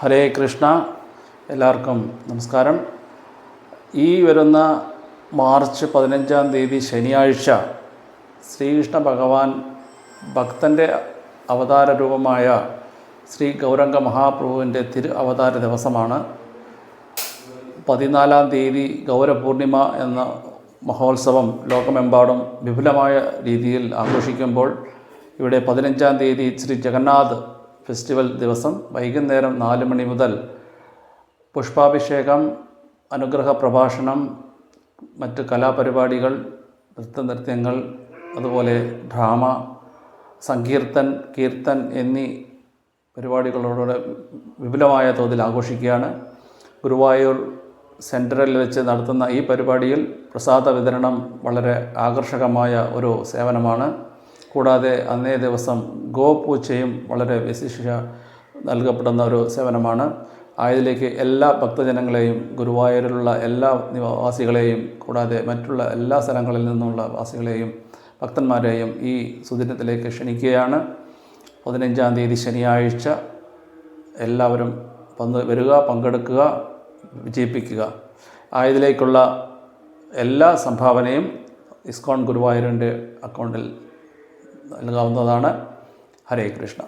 ഹരേ കൃഷ്ണ. എല്ലാവർക്കും നമസ്കാരം. ഈ വരുന്ന മാർച്ച് 15 ശനിയാഴ്ച ശ്രീകൃഷ്ണ ഭഗവാൻ ഭക്തൻ്റെ അവതാര രൂപമായ ശ്രീ ഗൗരംഗ മഹാപ്രഭുവിൻ്റെ തിരു അവതാര ദിവസമാണ്. 14 ഗൗരപൂർണിമ എന്ന മഹോത്സവം ലോകമെമ്പാടും വിപുലമായ രീതിയിൽ ആഘോഷിക്കുമ്പോൾ ഇവിടെ 15 ശ്രീ ജഗന്നാഥ് ഫെസ്റ്റിവൽ ദിവസം വൈകുന്നേരം 4 മണി മുതൽ പുഷ്പാഭിഷേകം, അനുഗ്രഹ പ്രഭാഷണം, മറ്റ് കലാപരിപാടികൾ, നൃത്യങ്ങൾ, അതുപോലെ ഡ്രാമ, കീർത്തൻ എന്നീ പരിപാടികളോടെ വിപുലമായ തോതിൽ ആഘോഷിക്കുകയാണ്. ഗുരുവായൂർ സെൻട്രലിൽ വെച്ച് നടത്തുന്ന ഈ പരിപാടിയിൽ പ്രസാദ വിതരണം വളരെ ആകർഷകമായ ഒരു സേവനമാണ്. കൂടാതെ അന്നേ ദിവസം ഗോപൂജയും വളരെ വിശിഷ്യ നൽകപ്പെടുന്ന ഒരു സേവനമാണ്. ആയതിലേക്ക് എല്ലാ ഭക്തജനങ്ങളെയും, ഗുരുവായൂരിലുള്ള എല്ലാ നിവാസികളെയും, കൂടാതെ മറ്റുള്ള എല്ലാ സ്ഥലങ്ങളിൽ നിന്നുള്ള വാസികളെയും ഭക്തന്മാരെയും ഈ സുദിനത്തിലേക്ക് ക്ഷണിക്കുകയാണ്. 15 ശനിയാഴ്ച എല്ലാവരും വരിക, പങ്കെടുക്കുക, വിജയിപ്പിക്കുക. ആയതിലേക്കുള്ള എല്ലാ സംഭാവനയും ഇസ്കോൺ ഗുരുവായൂരിൻ്റെ അക്കൗണ്ടിൽ നൽകാവുന്നതാണ്. ഹരേ കൃഷ്ണ.